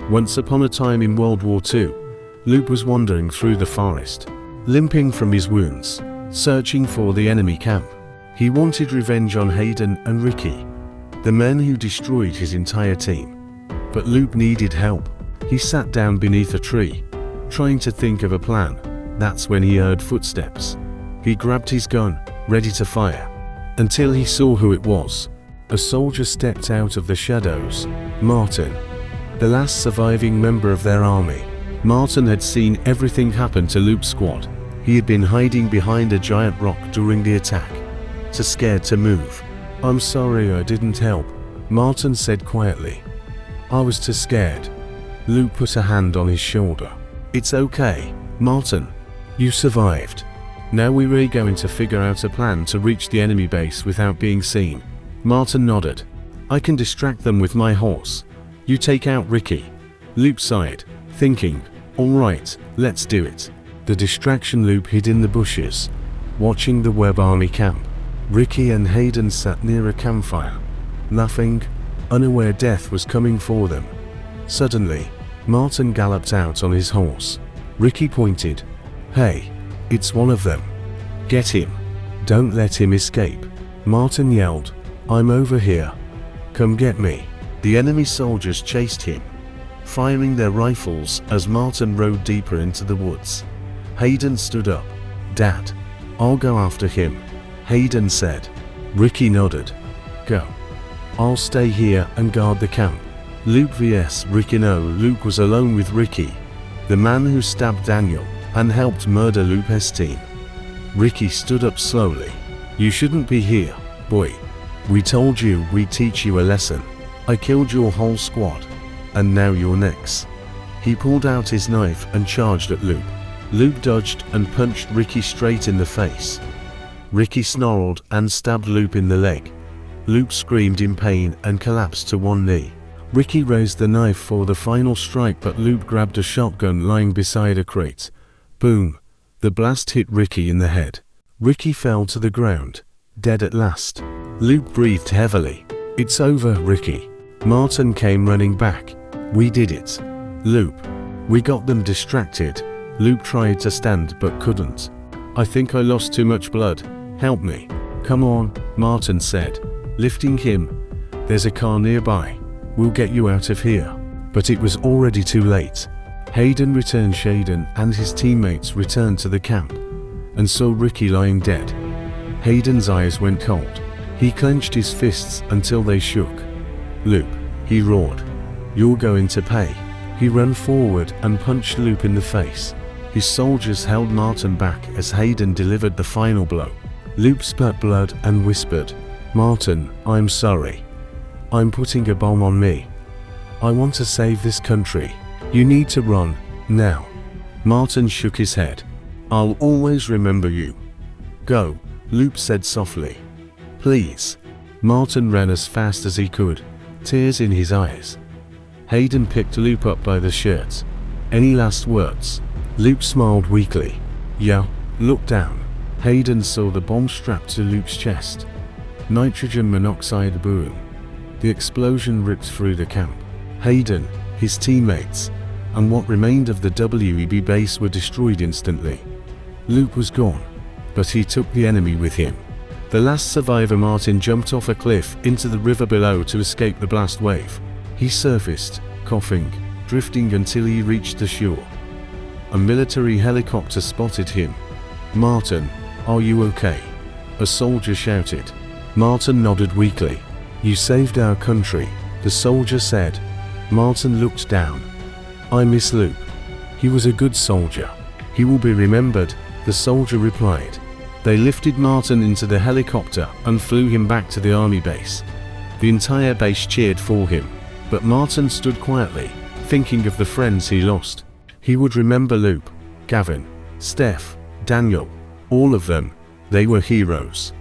Once upon a time in World War II, Luke was wandering through the forest, limping from his wounds, searching for the enemy camp. He wanted revenge on Hayden and Ricky, the men who destroyed his entire team. But Luke needed help. He sat down beneath a tree, trying to think of a plan. That's when he heard footsteps. He grabbed his gun, ready to fire, until he saw who it was. A soldier stepped out of the shadows. Martin, the last surviving member of their army. Martin had seen everything happen to Luke's squad. He had been hiding behind a giant rock during the attack, too scared to move. "I'm sorry I didn't help," Martin said quietly. "I was too scared." Luke put a hand on his shoulder. "It's okay, Martin. You survived. Now we're really going to figure out a plan to reach the enemy base without being seen." Martin nodded. "I can distract them with my horse. You take out Ricky." Luke sighed, thinking, "All right, let's do it." The distraction loop hid in the bushes, watching the Webb Army camp. Ricky and Hayden sat near a campfire, laughing, unaware death was coming for them. Suddenly, Martin galloped out on his horse. Ricky pointed. "Hey, it's one of them. Get him. Don't let him escape." Martin yelled, "I'm over here. Come get me." The enemy soldiers chased him, firing their rifles as Martin rode deeper into the woods. Hayden stood up. "Dad, I'll go after him," Hayden said. Ricky nodded. "Go. I'll stay here and guard the camp." Luke vs. Ricky. No, Luke was alone with Ricky, the man who stabbed Daniel and helped murder Luke's team. Ricky stood up slowly. "You shouldn't be here, boy. We told you we'd teach you a lesson. I killed your whole squad, and now you're next." He pulled out his knife and charged at Luke. Luke dodged and punched Ricky straight in the face. Ricky snarled and stabbed Luke in the leg. Luke screamed in pain and collapsed to one knee. Ricky raised the knife for the final strike, but Luke grabbed a shotgun lying beside a crate. Boom! The blast hit Ricky in the head. Ricky fell to the ground, dead at last. Luke breathed heavily. "It's over, Ricky." Martin came running back. "We did it, Luke. We got them distracted." Luke tried to stand but couldn't. "I think I lost too much blood. Help me." "Come on," Martin said, lifting him. "There's a car nearby. We'll get you out of here." But it was already too late. Hayden returned. Shaden and his teammates returned to the camp and saw Ricky lying dead. Hayden's eyes went cold. He clenched his fists until they shook. "Luke," he roared, "you're going to pay." He ran forward and punched Luke in the face. His soldiers held Martin back as Hayden delivered the final blow. Luke spat blood and whispered, "Martin, I'm sorry. I'm putting a bomb on me. I want to save this country. You need to run, now." Martin shook his head. "I'll always remember you. Go," Luke said softly. "Please." Martin ran as fast as he could, tears in his eyes. Hayden picked Luke up by the shirt. "Any last words?" Luke smiled weakly. "Yeah." Look down. Hayden saw the bomb strapped to Luke's chest. Nitrogen monoxide boom. The explosion ripped through the camp. Hayden, his teammates, and what remained of the WEB base were destroyed instantly. Luke was gone, but he took the enemy with him. The last survivor, Martin, jumped off a cliff into the river below to escape the blast wave. He surfaced, coughing, drifting until he reached the shore. A military helicopter spotted him. "Martin, are you okay?" a soldier shouted. Martin nodded weakly. "You saved our country," the soldier said. Martin looked down. "I miss Luke. He was a good soldier. He will be remembered," the soldier replied. They lifted Martin into the helicopter and flew him back to the army base. The entire base cheered for him, but Martin stood quietly, thinking of the friends he lost. He would remember Luke, Gavin, Steph, Daniel, all of them. They were heroes.